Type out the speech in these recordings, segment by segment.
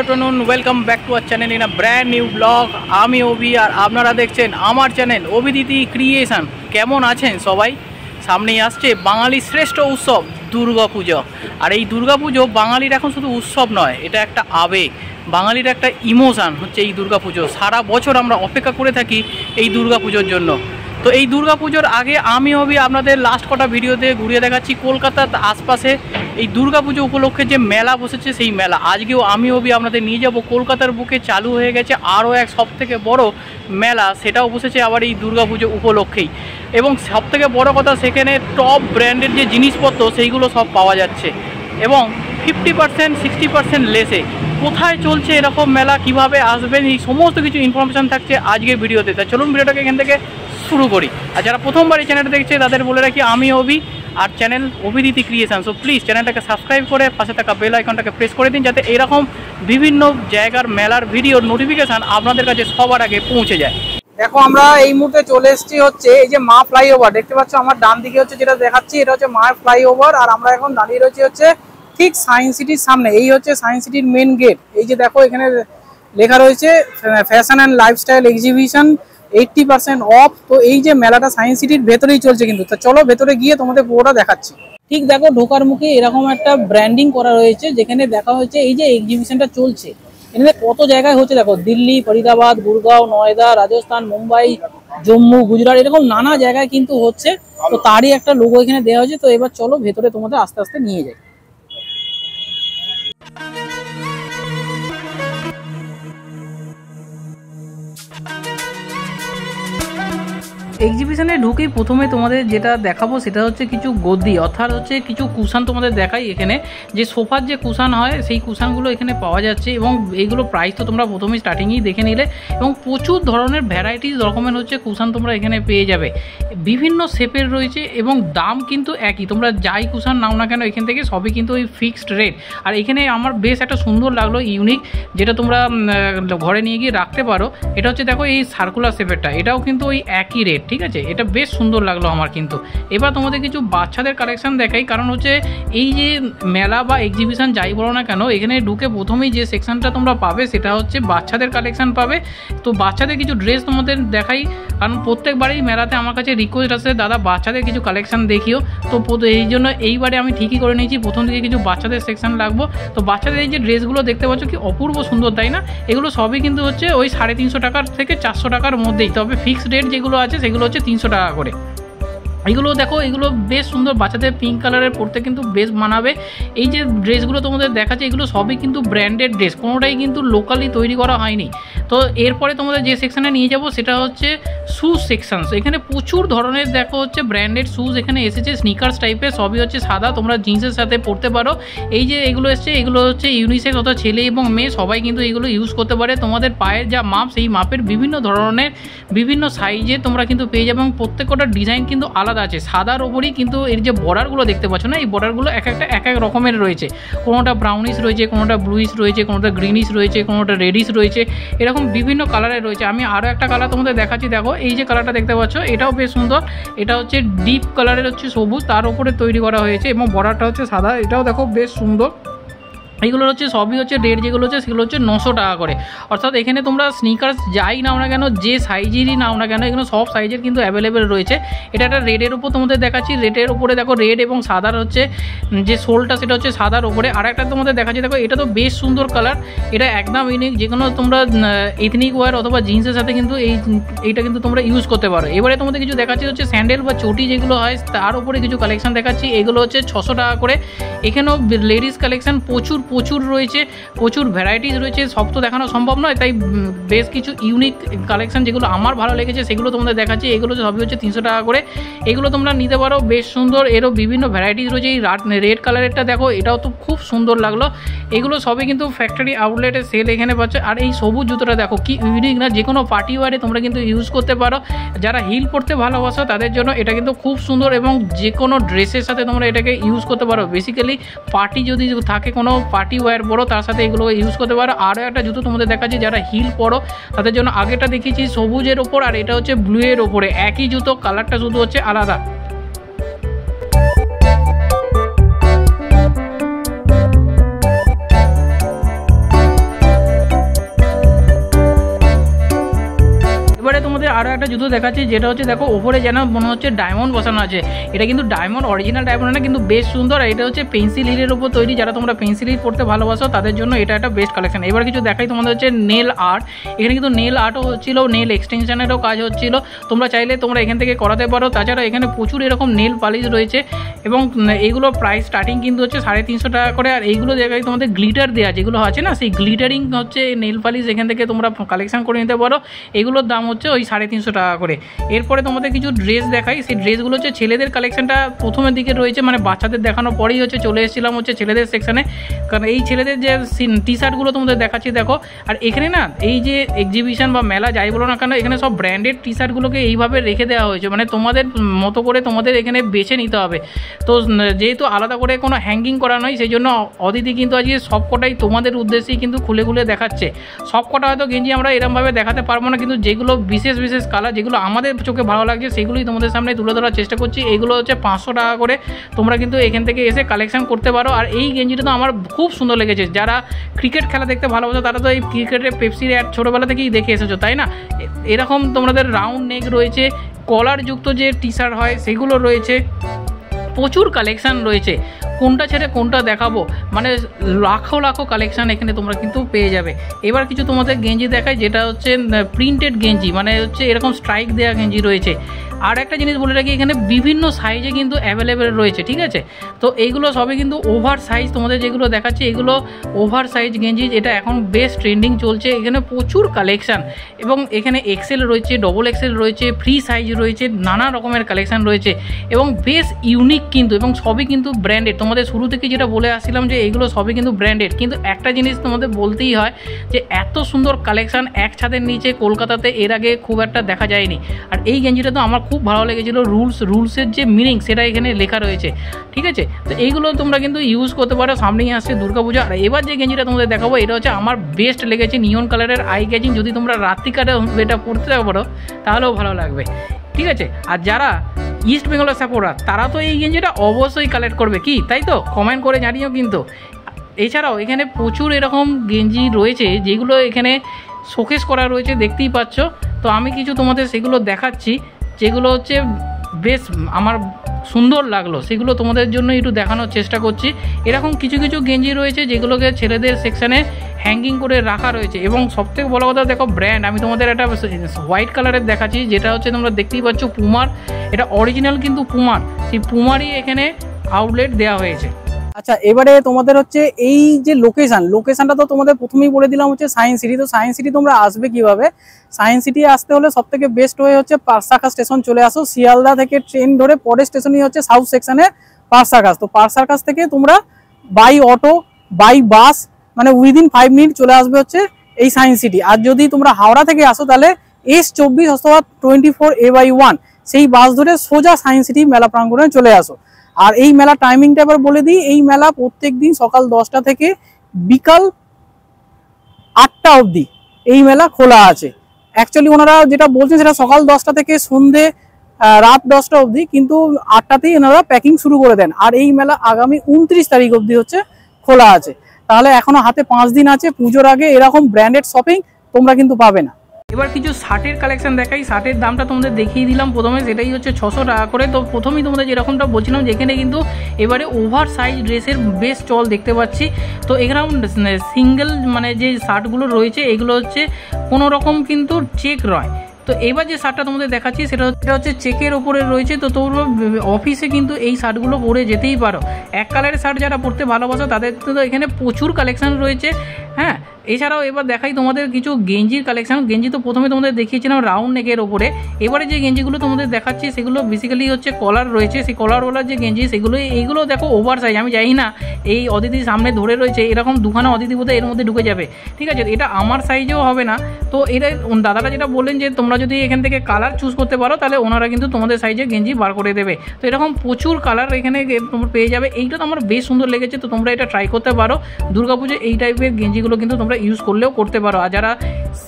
Afternoon welcome back to our channel in a brand new blog. आमी ओबी और आपनारा देखছেন আমার চ্যানেল অভিদিতি ক্রিয়েশন। কেমন আছেন সবাই? সামনেই আসছে বাঙালির শ্রেষ্ঠ উৎসব দুর্গাপুজো। আর এই দুর্গাপুজো বাঙালির এখন শুধু উৎসব নয়, এটা একটা আবেগ, বাঙালির একটা ইমোশান হচ্ছে এই দুর্গাপুজো। সারা বছর আমরা অপেক্ষা করে থাকি এই দুর্গাপুজোর জন্য। তো এই দুর্গাপুজোর আগে আমি ওবি আপনাদের লাস্ট কটা ভিডিওতে ঘুরিয়ে দেখাচ্ছি কলকাতার আশপাশে এই দুর্গাপুজো উপলক্ষে যে মেলা বসেছে সেই মেলা। আজকেও আমি ওবি আপনাদের নিয়ে যাব। কলকাতার বুকে চালু হয়ে গেছে আরও এক সবথেকে বড় মেলা, সেটাও বসেছে আবার এই দুর্গাপুজো উপলক্ষেই। এবং সবথেকে বড় কথা, সেখানে টপ ব্র্যান্ডের যে জিনিসপত্র সেইগুলো সব পাওয়া যাচ্ছে এবং 50% 60% লেসে। কোথায় চলছে এরকম মেলা, কিভাবে আসবেন, এই সমস্ত কিছু ইনফরমেশান থাকছে আজকের ভিডিওতে। তা চলুন ভিডিওটাকে এখান থেকে শুরু করি। আর যারা প্রথমবার এই চ্যানেলটা দেখছে তাদের বলে রাখি আমি ওবি আর channel Abhiditi creation. So please চ্যানেলটাকে সাবস্ক্রাইব করে পাশে থাকা বেল আইকনটাকে প্রেস করে দিন, যাতে এরকম বিভিন্ন জায়গার মেলার ভিডিওর নোটিফিকেশান আপনাদের কাছে সবার আগে পৌঁছে যায়। দেখো আমরা এই মুহূর্তে চলে এসেছি হচ্ছে এই যে মা ফ্লাইওভার দেখতে পাচ্ছ আমার ডান দিকে হচ্ছে যেটা দেখাচ্ছি, এটা হচ্ছে মা ফ্লাইওভার। আর আমরা এখন দাঁড়িয়ে রয়েছি হচ্ছে ঠিক সায়েন্স সিটির সামনে। এই হচ্ছে সায়েন্স সিটির মেন গেট। এই যে দেখো এখানে লেখা রয়েছে fashion and lifestyle exhibition 80% of. তো এই যে মেলাটা সায়েন্স সিটির ভেতরেই চলছে কিন্তু। তো চলো ভেতরে গিয়ে তোমাদের পুরোটা দেখাচ্ছি। ঠিক দেখো ঢোকার মুখে এরকম একটা ব্র্যান্ডিং করা রয়েছে, যেখানে দেখা হচ্ছে এই যে এক্সিবিশনটা চলছে এখানে কত জায়গায় হচ্ছে। দেখো দিল্লি, ফরিদাবাদ, গুরগাঁও, নয়দা, রাজস্থান, মুম্বাই, জম্মু, গুজরাট, এরকম নানা জায়গায় কিন্তু হচ্ছে। তো তারই একটা লোগো এখানে দেওয়া হয়েছে। তো এবার চলো ভেতরে তোমাদের আস্তে আস্তে নিয়ে যাই। এক্সিবিশনে ঢুকেই প্রথমে তোমাদের যেটা দেখাবো সেটা হচ্ছে কিছু গদ্দি, অর্থাৎ হচ্ছে কিছু কুশান তোমাদের দেখাই। এখানে যে সোফার যে কুশান হয় সেই কুশানগুলো এখানে পাওয়া যাচ্ছে এবং এইগুলো প্রাইস তো তোমরা প্রথমেই স্টার্টিংয়েই দেখে নিলে। এবং প্রচুর ধরনের ভ্যারাইটিস রকমের হচ্ছে কুশান তোমরা এখানে পেয়ে যাবে, বিভিন্ন শেপের রয়েছে এবং দাম কিন্তু একই। তোমরা যাই কুশান নাও না কেন এখান থেকে সবই কিন্তু ওই ফিক্সড রেট। আর এখানে আমার বেশ একটা সুন্দর লাগলো, ইউনিক, যেটা তোমরা ঘরে নিয়ে গিয়ে রাখতে পারো। এটা হচ্ছে দেখো এই সার্কুলার শেপেরটা, এটাও কিন্তু ওই একই রেট, ঠিক আছে? এটা বেশ সুন্দর লাগলো আমার কিন্তু। এবার তোমাদের কিছু বাচ্চাদের কালেকশন দেখাই, কারণ হচ্ছে এই যে মেলা বা এক্সিবিশন যাই বলো না কেন, এখানে ঢুকে প্রথমেই যে সেকশনটা তোমরা পাবে সেটা হচ্ছে বাচ্চাদের কালেকশন পাবে। তো বাচ্চাদের কিছু ড্রেস তোমাদের দেখাই, কারণ প্রত্যেকবারই মেলাতে আমার কাছে রিকোয়েস্ট আসে দাদা বাচ্চাদের কিছু কালেকশন দেখিও। তো এই জন্য এইবারে আমি ঠিকই করে নিয়েছি, প্রথম থেকে কিছু বাচ্চাদের সেকশন রাখবো। তো বাচ্চাদের এই যে ড্রেসগুলো দেখতে পাচ্ছ কি অপূর্ব সুন্দর, তাই না? এগুলো সবই কিন্তু হচ্ছে ওই 350 টাকার থেকে 400 টাকার মধ্যেই। তবে ফিক্সড রেট যেগুলো আছে সেগুলো হচ্ছে 300 টাকা করে। এগুলো দেখো, এগুলো বেশ সুন্দর, বাচ্চাদের পিঙ্ক কালারের পরতে কিন্তু বেশ মানাবে। এই যে ড্রেসগুলো তোমাদের দেখাচ্ছে এগুলো সবই কিন্তু ব্র্যান্ডেড ড্রেস, কোনোটাই কিন্তু লোকালি তৈরি করা হয়নি। তো এরপরে তোমাদের যে সেকশানে নিয়ে যাব সেটা হচ্ছে শ্যুজ সেকশন। এখানে প্রচুর ধরনের দেখো হচ্ছে ব্র্যান্ডেড শ্যুজ এখানে এসেছে, স্নিকার্স টাইপের, সবই হচ্ছে সাদা, তোমরা জিন্সের সাথে পরতে পারো। এই যে এগুলো এসছে এগুলো হচ্ছে ইউনিসেক্স, অর্থাৎ ছেলে এবং মেয়ে সবাই কিন্তু এগুলো ইউজ করতে পারে। তোমাদের পায়ের যা মাপ সেই মাপের বিভিন্ন ধরনের বিভিন্ন সাইজে তোমরা কিন্তু পেয়ে যাবে এবং প্রত্যেকটা ডিজাইন কিন্তু আলাদা আছে। সাদার ওপরই কিন্তু এর যে বর্ডারগুলো দেখতে পাচ্ছ না, এই বর্ডারগুলো এক এক রকমের রয়েছে। কোনোটা ব্রাউনিশ রয়েছে, কোনোটা ব্লুইশ রয়েছে, কোনোটা গ্রিনিশ রয়েছে, কোনোটা রেডিশ রয়েছে, এরকম বিভিন্ন কালারের রয়েছে। আমি আরও একটা কালার তোমাদের দেখাচ্ছি। দেখো এই যে কালারটা দেখতে পাচ্ছ এটাও বেশ সুন্দর। এটা হচ্ছে ডিপ কালারের হচ্ছে সবুজ, তার উপরে তৈরি করা হয়েছে এবং বর্ডারটা হচ্ছে সাদা। এটাও দেখো বেশ সুন্দর। এইগুলো হচ্ছে সবই হচ্ছে রেট যেগুলো হচ্ছে সেগুলো হচ্ছে 900 টাকা করে। অর্থাৎ এখানে তোমরা স্নিকার্স যাই নাও না কেন, যে সাইজেরই নাও না কেন, এগুলো সব সাইজের কিন্তু অ্যাভেলেবেল রয়েছে। এটা একটা রেডের উপর তোমাদের দেখাচ্ছি, রেডের উপরে দেখো রেড এবং সাদার হচ্ছে যে সোলটা সেটা হচ্ছে সাদার উপরে। আর একটা তোমাদের দেখাচ্ছি, দেখো এটা তো বেশ সুন্দর কালার, এটা একদম ইউনিক, যে কোনো তোমরা এথনিক ওয়্যার অথবা জিন্সের সাথে কিন্তু এইটা কিন্তু তোমরা ইউজ করতে পারো। এবারে তোমাদের কিছু দেখাচ্ছি হচ্ছে স্যান্ডেল বা চটি যেগুলো হয় তার উপরে কিছু কালেকশন দেখাচ্ছি। এগুলো হচ্ছে 600 টাকা করে। এখানেও লেডিস কালেকশন প্রচুর রয়েছে, প্রচুর ভ্যারাইটিস রয়েছে, সব তো দেখানো সম্ভব নয়, তাই বেশ কিছু ইউনিক কালেকশন যেগুলো আমার ভালো লেগেছে সেগুলো তোমাদের দেখাচ্ছি। এগুলো সবই হচ্ছে 300 টাকা করে। এগুলো তোমরা নিতে পারো, বেশ সুন্দর, এরও বিভিন্ন ভ্যারাইটিস রয়েছে। এই রেড কালারেরটা দেখো, এটাও তো খুব সুন্দর লাগলো। এগুলো সবই কিন্তু ফ্যাক্টরি আউটলেটে সেল এখানে পাচ্ছ। আর এই সবুজ জুতোটা দেখো কি ইউনিক না, যে কোনো পার্টি ওয়ারে তোমরা কিন্তু ইউজ করতে পারো। যারা হিল পরতে ভালোবাসো তাদের জন্য এটা কিন্তু খুব সুন্দর এবং যে কোনো ড্রেসের সাথে তোমরা এটাকে ইউজ করতে পারো। বেসিক্যালি পার্টি যদি থাকে, কোনো পার্টি ওয়্যার পরো তার সাথে এগুলো ইউজ করতে পারো। আরও একটা জুতো তোমাদের দেখাচ্ছি, যারা হিল পরো তাদের জন্য আগেটা দেখিয়েছি সবুজের ওপর, আর এটা হচ্ছে ব্লু এর ওপরে, একই জুতো, কালারটা শুধু হচ্ছে আলাদা। আরও একটা জুতো দেখাচ্ছি, যেটা হচ্ছে দেখো ওপরে যেন মনে হচ্ছে ডায়মন্ড বসানো আছে। এটা কিন্তু ডায়মন্ড, অরিজিনাল ডায়মন্ড না, কিন্তু বেশ সুন্দর। আর এটা হচ্ছে পেন্সিল হিলের উপর তৈরি। যারা তোমরা পেন্সিল হিল পড়তে ভালোবাসো তাদের জন্য এটা একটা বেস্ট কালেকশন। এবার কিছু দেখাই তোমাদের হচ্ছে নেল আর্ট। এখানে কিন্তু নেল আর্টও হচ্ছিল, নেল এক্সটেনশনেরও কাজ হচ্ছিল। তোমরা চাইলে তোমরা এখান থেকে করাতে পারো। তাছাড়া এখানে প্রচুর এরকম নেল পালিশ রয়েছে এবং এইগুলো প্রাইস স্টার্টিং কিন্তু হচ্ছে 350 টাকা করে। আর এইগুলো জায়গায় তোমাদের গ্লিটার দেওয়া যেগুলো আছে না, সেই গ্লিটারিং হচ্ছে নেল পালিশ এখান থেকে তোমরা কালেকশন করে নিতে পারো। এগুলোর দাম হচ্ছে ওই 350 টাকা করে। এরপরে তোমাদের কিছু ড্রেস দেখাই। সেই ড্রেসগুলো হচ্ছে ছেলেদের কালেকশনটা প্রথমের দিকে রয়েছে, মানে বাচ্চাদের দেখানোর পরেই হচ্ছে চলে এসেছিলাম হচ্ছে ছেলেদের সেকশনে। কারণ এই ছেলেদের যে টি শার্টগুলো তোমাদের দেখাচ্ছি দেখো। আর এখানে না এই যে এক্সিবিশন বা মেলা যাই বলো না কেন, এখানে সব ব্র্যান্ডেড টি শার্টগুলোকে এইভাবে রেখে দেওয়া হয়েছে, মানে তোমাদের মতো করে তোমাদের এখানে বেছে নিতে হবে। তো যেহেতু আলাদা করে কোনো হ্যাঙ্গিং করা নয়, সেই জন্য অদিতি কিন্তু আজকে সব কটাই তোমাদের উদ্দেশ্যেই কিন্তু খুলে খুলে দেখাচ্ছে। সব কটা হয়তো গেঞ্জি আমরা এরকমভাবে দেখাতে পারবো না, কিন্তু যেগুলো বিশেষ বিশেষ কালার, যেগুলো আমাদের চোখে ভালো লাগছে, সেগুলোই তোমাদের সামনে তুলে ধরার চেষ্টা করছি। এইগুলো হচ্ছে 500 টাকা করে। তোমরা কিন্তু এখান থেকে এসে কালেকশন করতে পারো। আর এই গেঞ্জিটা তো আমার খুব সুন্দর লেগেছে। যারা ক্রিকেট খেলা দেখতে ভালোবাসো তারা তো এই ক্রিকেটের পেপসির অ্যাড ছোটোবেলা থেকেই দেখে এসেছো, তাই না? এরকম তোমাদের রাউন্ড নেক রয়েছে, কলারযুক্ত যে টি শার্ট হয় সেগুলো রয়েছে, প্রচুর কালেকশান রয়েছে। কোনটা ছেড়ে কোনটা দেখাবো, মানে লাখো লাখো কালেকশান এখানে তোমরা কিন্তু পেয়ে যাবে। এবার কিছু তোমাদের গেঞ্জি দেখায়, যেটা হচ্ছে প্রিন্টেড গেঞ্জি, মানে হচ্ছে এরকম স্ট্রাইক দেওয়া গেঞ্জি রয়েছে। আর একটা জিনিস বলে রাখি, এখানে বিভিন্ন সাইজে কিন্তু অ্যাভেলেবেল রয়েছে, ঠিক আছে? তো এইগুলো সবই কিন্তু ওভার সাইজ। তোমাদের যেগুলো দেখাচ্ছি এগুলো ওভার সাইজ গেঞ্জি, যেটা এখন বেশ ট্রেন্ডিং চলছে। এখানে প্রচুর কালেকশান এবং এখানে এক্সেল রয়েছে, ডবল এক্সেল রয়েছে, ফ্রি সাইজ রয়েছে, নানা রকমের কালেকশান রয়েছে এবং বেশ ইউনিক কিন্তু, এবং সবই কিন্তু ব্র্যান্ডেড। তোমাদের শুরু থেকে যেটা বলে আসছিলাম যে এইগুলো সবই কিন্তু ব্র্যান্ডেড, কিন্তু একটা জিনিস তোমাদের বলতেই হয় যে এত সুন্দর কালেকশান এক ছাদের নিচে কলকাতাতে এর আগে খুব একটা দেখা যায়নি। আর এই গেঞ্জিটা তো আমার খুব ভালো লেগেছিলো। রুলসের যে মিনিং সেটা এখানে লেখা রয়েছে, ঠিক আছে? তো এইগুলো তোমরা কিন্তু ইউজ করতে পারো। সামনেই আসছে দুর্গাপূজা। আর এবার যে গেঞ্জিটা তোমাদের দেখাবো, এটা হচ্ছে আমার বেস্ট লেগেছে, নিয়ন কালারের আই ক্যাচিং। যদি তোমরা রাত্রিকালে এটা পড়তে পারো তাহলেও ভালো লাগবে, ঠিক আছে? আর যারা ইস্ট বেঙ্গলের সাপোর্টার তারা তো এই গেঞ্জিটা অবশ্যই কালেক্ট করবে, কি তাই তো? কমেন্ট করে জানিও কিন্তু। এছাড়াও এখানে প্রচুর এরকম গেঞ্জি রয়েছে যেগুলো এখানে শোকেস করা রয়েছে, দেখতেই পাচ্ছ। তো আমি কিছু তোমাদের সেগুলো দেখাচ্ছি, যেগুলো হচ্ছে বেশ আমার সুন্দর লাগলো, সেগুলো তোমাদের জন্য একটু দেখানোর চেষ্টা করছি। এরকম কিছু কিছু গেঞ্জি রয়েছে যেগুলোকে ছেলেদের সেকশানে হ্যাঙ্গিং করে রাখা রয়েছে। এবং সবথেকে বড় কথা দেখো ব্র্যান্ড, আমি তোমাদের একটা হোয়াইট কালারের দেখাচ্ছি, যেটা হচ্ছে তোমরা দেখতেই পাচ্ছ পুমার। এটা অরিজিনাল কিন্তু পুমার, সেই পুমারই এখানে আউটলেট দেওয়া হয়েছে। আচ্ছা, এবারে তোমাদের হচ্ছে এই যে লোকেশনটা তো তোমাদের প্রথমেই বলে দিলাম হচ্ছে সায়েন্স সিটি। তো সায়েন্স সিটি তোমরা আসবে কিভাবে? সায়েন্স সিটি আসতে হলে সব থেকে বেস্ট ওয়ে হচ্ছে পার্সার্কাস স্টেশন চলে আসো। শিয়ালদা থেকে ট্রেন ধরে পরের স্টেশনই হচ্ছে সাউথ সেকশনে পার্সার্কাস। তো পার্সার্কাস থেকে তোমরা বাই অটো, বাই বাস, মানে উইদিন 5 মিনিট চলে আসবে হচ্ছে এই সায়েন্স সিটি। আর যদি তোমরা হাওড়া থেকে আসো তাহলে S24 অথবা 24A/1 সেই বাস ধরে সোজা সায়েন্স সিটি মেলা প্রাঙ্গণে চলে আসো। আর এই মেলা টাইমিংটা এবার বলে দিই। এই মেলা প্রত্যেক দিন সকাল 10টা থেকে বিকাল 8টা অবধি এই মেলা খোলা আছে। অ্যাকচুয়ালি ওনারা যেটা বলছেন সেটা সকাল 10টা থেকে সন্ধে রাত 10টা অবধি, কিন্তু 8টাতেই ওনারা প্যাকিং শুরু করে দেন। আর এই মেলা আগামী 29 তারিখ অবধি হচ্ছে খোলা আছে। তাহলে এখনো হাতে 5 দিন আছে। পুজোর আগে এরকম ব্র্যান্ডেড শপিং তোমরা কিন্তু পাবে না। এবার কিছু শার্টের কালেকশন দেখাই। শার্টের দামটা তোমাদের দেখিয়ে দিলাম প্রথমে, সেটাই হচ্ছে 600 টাকা করে। তো প্রথমেই তোমাদের যেরকমটা বলছিলাম, যেখানে কিন্তু এবারে ওভার সাইজ ড্রেসের বেশ চল দেখতে পাচ্ছি। তো এখানে সিঙ্গেল মানে যে শার্টগুলো রয়েছে এগুলো হচ্ছে কোনো রকম কিন্তু চেক নয়। তো এবার যে শার্টটা তোমাদের দেখাচ্ছি সেটা হচ্ছে চেকের ওপরে রয়েছে। তো তোমরা অফিসে কিন্তু এই শার্টগুলো পরে যেতেই পারো। এক কালারের শার্ট যারা পরতে ভালোবাসো তাদের তো এখানে প্রচুর কালেকশন রয়েছে। হ্যাঁ, এছাড়াও এবার দেখাই তোমাদের কিছু গেঞ্জির কালেকশন। গেঞ্জি তো প্রথমে তোমাদের দেখিয়েছিলাম রাউন্ড নেকের ওপরে। এবারে যে গেঞ্জিগুলো তোমাদের দেখাচ্ছি সেগুলো বেসিক্যালি হচ্ছে কলার রয়েছে। সেই কলারওয়ালার যে গেঞ্জি এইগুলো দেখো ওভার সাইজ। আমি জানি না এই অদিতির সামনে ধরে রয়েছে, এরকম দুখানা অদিতি বোধ এর মধ্যে ঢুকে যাবে, ঠিক আছে? এটা আমার সাইজেও হবে না। তো এটা দাদারা যেটা বললেন যে তোমরা যদি এখান থেকে কালার চুজ করতে পারো তাহলে ওনারা কিন্তু তোমাদের সাইজে গেঞ্জি বার করে দেবে। তো এরকম প্রচুর কালার এখানে তোমরা পেয়ে যাবে। এইটা তো আমার বেশ সুন্দর লেগেছে, তো তোমরা এটা ট্রাই করতে পারো। দুর্গাপুজো এই টাইপের গেঞ্জিগুলো কিন্তু তোমরা ইউজ করলেও করতে পারো। আর যারা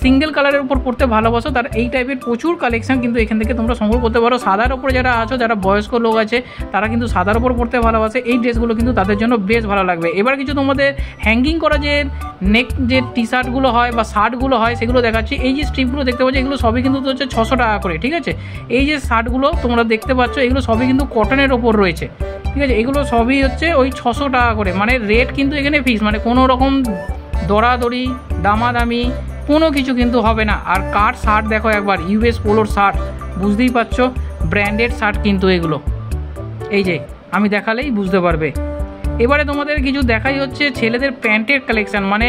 সিঙ্গেল কালারের উপর পড়তে ভালোবাসো তারা এই টাইপের প্রচুর কালেকশন কিন্তু এখান থেকে তোমরা সংগ্রহ করতে পারো। সাদার উপরে যারা আছো, যারা বয়স্ক লোক আছে তারা কিন্তু সাদার উপর পড়তে ভালোবাসে, এই ড্রেসগুলো কিন্তু তাদের জন্য বেশ ভালো লাগবে। এবার কিছু তোমাদের হ্যাঙ্গিং করা যে নেক যে টি শার্টগুলো হয় বা শার্টগুলো হয় সেগুলো দেখাচ্ছি। এই যে স্ট্রিপগুলো দেখতে পাচ্ছ এগুলো সবই কিন্তু হচ্ছে 600 টাকা করে, ঠিক আছে। এই যে শার্টগুলো তোমরা দেখতে পাচ্ছ এগুলো সবই কিন্তু কটনের ওপর রয়েছে, ঠিক আছে। এগুলো সবই হচ্ছে ওই 600 টাকা করে, মানে রেট কিন্তু এখানে ফিক্স, মানে কোনো রকম দরাদরি দামাদামি কোনো কিছু কিন্তু হবে না। আর কার শার্ট দেখো একবার, ইউএস পোলোর শার্ট, বুঝতেই পারছো ব্র্যান্ডেড শার্ট কিন্তু এগুলো, এই যে আমি দেখালেই বুঝতে পারবে। এবারে তোমাদের কিছু দেখাই হচ্ছে ছেলেদের প্যান্টের কালেকশান, মানে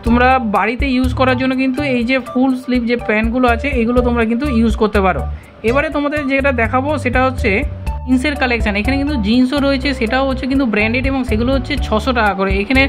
তোমরা বাড়িতে ইউজ করার জন্য কিন্তু এই যে ফুল স্লিভ যে প্যান্টগুলো আছে এগুলো তোমরা কিন্তু ইউজ করতে পারো। এবারে তোমাদের যেটা দেখাবো সেটা হচ্ছে জিন্সের কালেকশান। এখানে কিন্তু জিন্সও রয়েছে, সেটাও হচ্ছে কিন্তু ব্র্যান্ডেড এবং সেগুলো হচ্ছে 600 টাকা করে। এখানে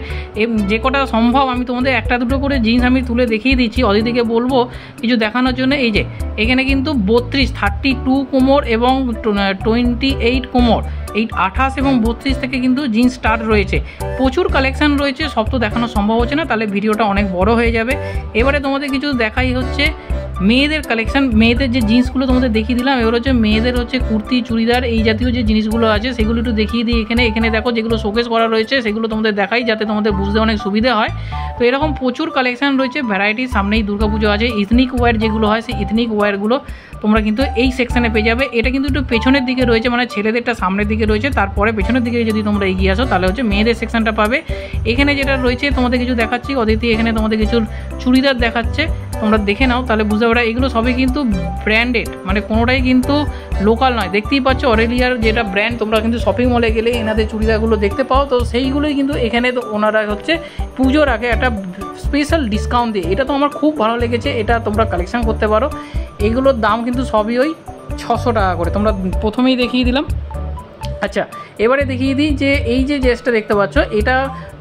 যে কটা সম্ভব আমি তোমাদের একটা দুটো করে জিন্স আমি তুলে দেখিয়ে দিচ্ছি, অদিতিকে বলবো কিছু দেখানোর জন্য। এই যে এখানে কিন্তু 32 কোমর এবং 28 কোমর, এই 28 এবং 32 থেকে কিন্তু জিন্স স্টার্ট রয়েছে। প্রচুর কালেকশান রয়েছে, সব তো দেখানো সম্ভব হচ্ছে না, তাহলে ভিডিওটা অনেক বড় হয়ে যাবে। এবারে তোমাদের কিছু দেখাই হচ্ছে মেয়েদের কালেকশান। মেয়েদের যে জিন্সগুলো তোমাদের দেখিয়ে দিলাম, এবার হচ্ছে মেয়েদের হচ্ছে কুর্তি চুড়িদার এই জাতীয় যে জিনিসগুলো আছে সেগুলো একটু দেখিয়ে দিই। এখানে দেখো যেগুলো শোকেস করা রয়েছে সেগুলো তোমাদের দেখাই, যাতে তোমাদের বুঝতে অনেক সুবিধা হয়। তো এরকম প্রচুর কালেকশান রয়েছে, ভ্যারাইটি। সামনেই দুর্গাপুজো আছে, ইথনিক ওয়্যার যেগুলো হয় সেই ইথনিক ওয়্যারগুলো তোমরা কিন্তু এই সেকশানে পেয়ে যাবে। এটা কিন্তু একটু পেছনের দিকে রয়েছে, মানে ছেলেদেরটা সামনের দিকে রয়েছে, তারপরে পেছনের দিকে যদি তোমরা এগিয়ে আসো তাহলে হচ্ছে মেয়েদের সেকশানটা পাবে। এখানে যেটা রয়েছে তোমাদের কিছু দেখাচ্ছি অদিতি, এখানে তোমাদের কিছু চুড়িদার দেখাচ্ছে, তোমরা দেখে নাও তাহলে বুঝতে পারো। এগুলো সবই কিন্তু ব্র্যান্ডেড, মানে কোনোটাই কিন্তু লোকাল নয়। দেখতেই পাচ্ছ অরেলিয়ার যেটা ব্র্যান্ড, তোমরা কিন্তু শপিং মলে গেলে এনাদের চুড়িদারগুলো দেখতে পাও, তো সেইগুলোই কিন্তু এখানে তো ওনারা হচ্ছে পুজোর আগে একটা স্পেশাল ডিসকাউন্ট দিয়ে, এটা তো আমার খুব ভালো লেগেছে, এটা তোমরা কালেকশন করতে পারো। এগুলোর দাম কিন্তু সবই ওই 600 টাকা করে, তোমরা প্রথমেই দেখিয়ে দিলাম। আচ্ছা, এবারে দেখিয়ে দিই যে এই যে ড্রেসটা দেখতে পাচ্ছ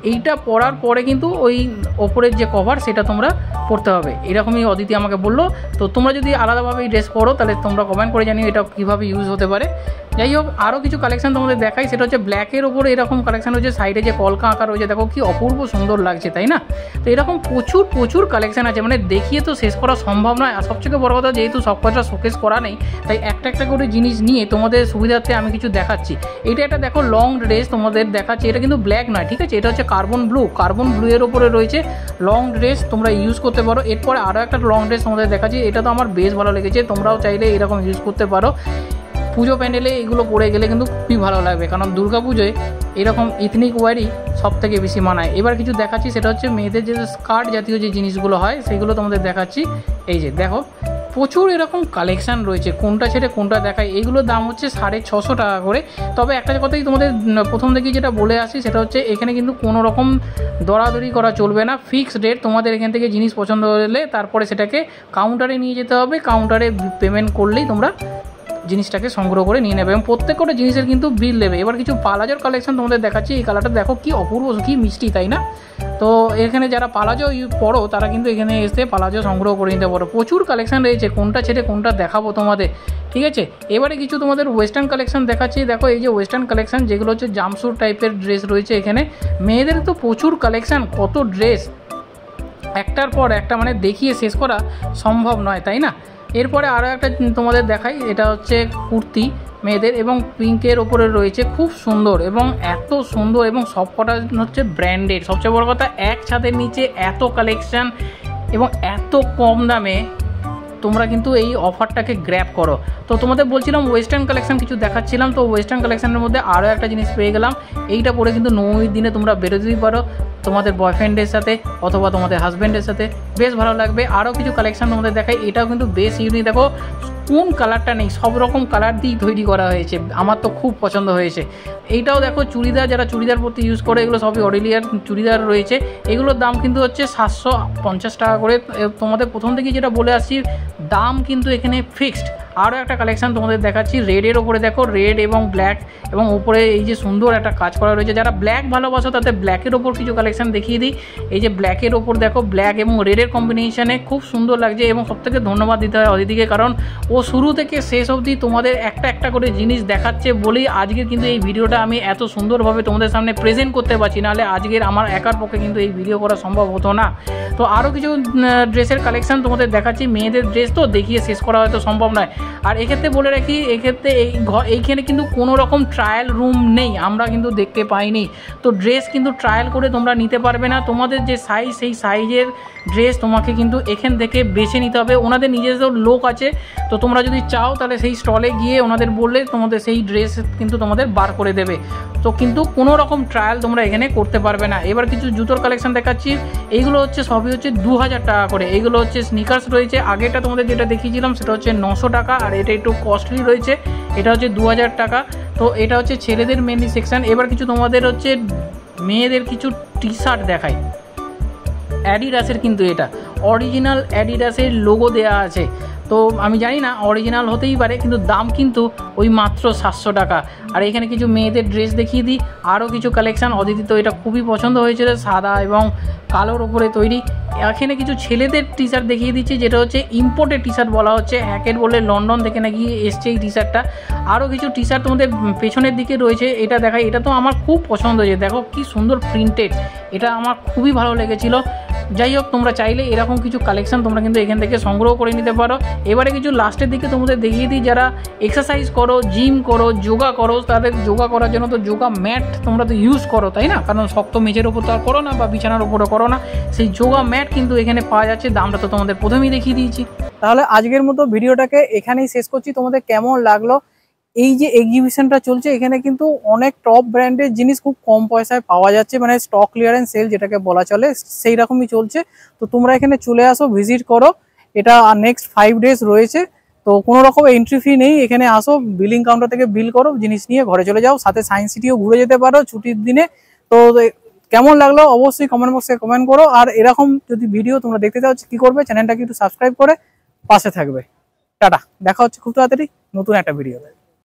এইটা পরার পরে কিন্তু ওই ওপরের যে কভার সেটা তোমরা পরতে হবে, এরকমই অদিতি আমাকে বললো। তো তোমরা যদি আলাদাভাবে এই ড্রেস পরো তাহলে তোমরা কমেন্ট করে জানিও এটা কীভাবে ইউজ হতে পারে। যাই হোক, আরও কিছু কালেকশান তোমাদের দেখাই, সেটা হচ্ছে ব্ল্যাকের ওপরে এরকম কালেকশান রয়েছে, সাইডে যে কলকা আঁকা রয়েছে দেখো কি অপূর্ব সুন্দর লাগছে, তাই না? তো এরকম প্রচুর কালেকশান আছে, মানে দেখিয়ে তো শেষ করা সম্ভব নয়। আর সবথেকে বড় কথা, যেহেতু সব কটা শোকেস করা নেই তাই একটা করে জিনিস নিয়ে তোমাদের সুবিধার্থে আমি কিছু দেখাচ্ছি। এটা একটা দেখো লং ড্রেস তোমাদের দেখাচ্ছি, এটা কিন্তু ব্ল্যাক নয়, ঠিক আছে, এটা হচ্ছে কার্বন ব্লু এর ওপরে রয়েছে লং ড্রেস, তোমরা ইউজ করতে পারো। এরপরে আরও একটা লং ড্রেস তোমাদের দেখাচ্ছি, এটা তো আমার বেশ ভালো লেগেছে, তোমরাও চাইলে এরকম ইউজ করতে পারো। পুজো প্যান্ডেলে এগুলো পরে গেলে কিন্তু খুবই ভালো লাগবে, কারণ দুর্গাপুজোয় এরকম ইথনিক ওয়্যারই সব থেকে বেশি মানায়। এবার কিছু দেখাচ্ছি, সেটা হচ্ছে মেয়েদের যে স্কার্ট জাতীয় যে জিনিসগুলো হয় সেগুলো তোমাদের দেখাচ্ছি। এই যে দেখো প্রচুর এরকম কালেকশান রয়েছে, কোনটা ছেড়ে কোনটা দেখায়। এইগুলোর দাম হচ্ছে 650 টাকা করে। তবে একটা কথাই তোমাদের প্রথম থেকেই যেটা বলে আসি, সেটা হচ্ছে এখানে কিন্তু কোনো রকম দরাদরি করা চলবে না, ফিক্সড রেট। তোমাদের এখান থেকে জিনিস পছন্দ হলে তারপরে সেটাকে কাউন্টারে নিয়ে যেতে হবে, কাউন্টারে পেমেন্ট করলেই তোমরা জিনিসটাকে সংগ্রহ করে নিয়ে নেবে এবং প্রত্যেকটা জিনিসের কিন্তু বিল দেবে। এবার কিছু পালাজোর কালেকশন তোমাদের দেখাচ্ছি, এই কালারটা দেখো কি অপূর্ব, কি মিষ্টি, তাই না? তো এখানে যারা পালাজো পড়ো তারা কিন্তু এখানে এসে পালাজো সংগ্রহ করে নিতে পারো। প্রচুর কালেকশন রয়েছে, কোনটা ছেড়ে কোনটা দেখাবো তোমাদের, ঠিক আছে। এবারে কিছু তোমাদের ওয়েস্টার্ন কালেকশন দেখাচ্ছি। দেখো এই যে ওয়েস্টার্ন কালেকশন যেগুলো হচ্ছে জাম্পস্যুট টাইপের ড্রেস রয়েছে এখানে। মেয়েদের তো প্রচুর কালেকশন, কত ড্রেস, একটার পর একটা, মানে দেখিয়ে শেষ করা সম্ভব নয়, তাই না? এরপরে আরও একটা তোমাদের দেখাই, এটা হচ্ছে কুর্তি মেয়েদের এবং পিঙ্কের ওপরে রয়েছে, খুব সুন্দর এবং এত সুন্দর এবং সব কটা হচ্ছে ব্র্যান্ডেড। সবচেয়ে বড় কথা, এক ছাদের নিচে এত কালেকশান এবং এত কম দামে তোমরা কিন্তু এই অফারটাকে গ্র্যাব করো। তো তোমাদের বলছিলাম ওয়েস্টার্ন কালেকশন কিছু দেখাচ্ছিলাম, তো ওয়েস্টার্ন কালেকশনের মধ্যে আরও একটা জিনিস পেয়ে গেলাম। এইটা পরে কিন্তু নবমীর দিনে তোমরা বেরোতেই পারো তোমাদের বয়ফ্রেন্ডের সাথে অথবা তোমাদের হাজব্যান্ডের সাথে, বেশ ভালো লাগবে। আরও কিছু কালেকশন তোমাদের দেখাই, এটাও কিন্তু বেশ ইউনিক। দেখো কোন কালারটা নেই, সব রকম কালার দিয়েই তৈরি করা হয়েছে, আমার তো খুব পছন্দ হয়েছে। এইটাও দেখো চুড়িদার, যারা চুড়িদার পরতে ইউজ করে, এগুলো সবই অরেলিয়ার চুড়িদার রয়েছে। এগুলোর দাম কিন্তু হচ্ছে 750 টাকা করে। তোমাদের প্রথম থেকে যেটা বলে আসছি, দাম কিন্তু এখানে ফিক্সড। আরও একটা কালেকশান তোমাদের দেখাচ্ছি, রেডের ওপরে দেখো, রেড এবং ব্ল্যাক এবং ওপরে এই যে সুন্দর একটা কাজ করা রয়েছে। যারা ব্ল্যাক ভালোবাসো তাদের ব্ল্যাকের ওপর কিছু কালেকশান দেখিয়ে দিই। এই যে ব্ল্যাকের ওপর দেখো, ব্ল্যাক এবং রেডের কম্বিনেশানে খুব সুন্দর লাগছে এবং সবথেকে ধন্যবাদ দিতে হয় অদিতিকে, কারণ ও শুরু থেকে শেষ অবধি তোমাদের একটা করে জিনিস দেখাচ্ছে বলেই আজকে কিন্তু এই ভিডিওটা আমি এত সুন্দরভাবে তোমাদের সামনে প্রেজেন্ট করতে পারছি, নাহলে আজকের আমার একার পক্ষে কিন্তু এই ভিডিও করা সম্ভব হতো না। তো আরও কিছু ড্রেসের কালেকশান তোমাদের দেখাচ্ছি, মেয়েদের ড্রেস তো দেখিয়ে শেষ করা হয়তো সম্ভব নয়। আর এক্ষেত্রে বলে রাখি, এক্ষেত্রে এইখানে কিন্তু কোনো রকম ট্রায়াল রুম নেই, আমরা কিন্তু দেখতে পাইনি। তো ড্রেস কিন্তু ট্রায়াল করে তোমরা নিতে পারবে না, তোমাদের যে সাইজ সেই সাইজের ড্রেস তোমাকে কিন্তু এখান থেকে বেছে নিতে হবে। ওনাদের নিজস্ব লোক আছে, তো তোমরা যদি চাও তাহলে সেই স্টলে গিয়ে ওনাদের বললে তোমাদের সেই ড্রেস কিন্তু তোমাদের বার করে দেবে। তো কিন্তু কোনো রকম ট্রায়াল তোমরা এখানে করতে পারবে না। এবার কিছু জুতোর কালেকশন দেখাচ্ছি, এইগুলো হচ্ছে সবই হচ্ছে 2000 টাকা করে। এইগুলো হচ্ছে স্নিকার্স রয়েছে, আগেটা তোমাদের যেটা দেখিয়েছিলাম সেটা হচ্ছে 900 টাকা, আর এটা একটু কস্টলি রয়েছে, এটা হচ্ছে 2000 টাকা। তো এটা হচ্ছে ছেলেদের মেনলি সেকশন। এবার কিছু তোমাদের হচ্ছে মেয়েদের কিছু টি শার্ট দেখাই। অ্যাডিডাসের কিন্তু এটা অরিজিনাল অ্যাডিডাসের লোগো দেওয়া আছে, তো আমি জানি না অরিজিনাল হতেই পারে, কিন্তু দাম কিন্তু ওই মাত্র 700 টাকা। আর এখানে কিছু মেয়েদের ড্রেস দেখিয়ে দিই, আরও কিছু কালেকশান। অদিতি তো এটা খুবই পছন্দ হয়েছিল, সাদা এবং কালোর ওপরে তৈরি। এখানে কিছু ছেলেদের টি শার্ট দেখিয়ে দিচ্ছি, যেটা হচ্ছে ইম্পোর্টেড টি শার্ট বলা হচ্ছে, হ্যাকেট বলে লন্ডন থেকে নাকি এসছে এই টি শার্টটা। আরও কিছু টি শার্ট তোমাদের পেছনের দিকে রয়েছে, এটা দেখাই। এটা তো আমার খুব পছন্দ হয়েছে, দেখো কি সুন্দর প্রিন্টেড, এটা আমার খুবই ভালো লেগেছিলো। যাই হোক, তোমরা চাইলে এরকম কিছু কালেকশন তোমরা কিন্তু এখান থেকে সংগ্রহ করে নিতে পারো। এবারে কিছু লাস্টের দিকে তোমাদের দেখিয়ে দিই, যারা এক্সারসাইজ করো, জিম করো, যোগা করো, তাদের যোগা করার জন্য তো যোগা ম্যাট তোমরা তো ইউজ করো, তাই না? কারণ শক্ত মেঝের ওপর তো আর করো না, বা বিছানার ওপরও করো না, সেই যোগা ম্যাট কিন্তু এখানে পাওয়া যাচ্ছে। দামটা তো তোমাদের প্রথমেই দেখিয়ে দিয়েছি। তাহলে আজকের মতো ভিডিওটাকে এখানেই শেষ করছি। তোমাদের কেমন লাগলো? এই যে এক্সিবিশনটা চলছে, এখানে কিন্তু অনেক টপ ব্র্যান্ডের জিনিস খুব কম পয়সায় পাওয়া যাচ্ছে, মানে স্টক ক্লিয়ারেন্স সেল যেটাকে বলা চলে, সেই রকমই চলছে। তো তোমরা এখানে চলে আসো, ভিজিট করো। এটা নেক্সট 5 ডেজ রয়েছে, তো কোনো রকম এন্ট্রি ফি নেই। এখানে আসো, বিলিং কাউন্টার থেকে বিল করো, জিনিস নিয়ে ঘরে চলে যাও। সাথে সায়েন্স সিটিও ঘুরে যেতে পারো ছুটির দিনে। তো কেমন লাগলো অবশ্যই কমেন্ট বক্সে কমেন্ট করো। আর এরকম যদি ভিডিও তোমরা দেখতে চাও, কি করবে, চ্যানেলটাকে একটু সাবস্ক্রাইব করে পাশে থাকবে। টাটা, দেখা হচ্ছে খুব তাড়াতাড়ি নতুন একটা ভিডিওতে।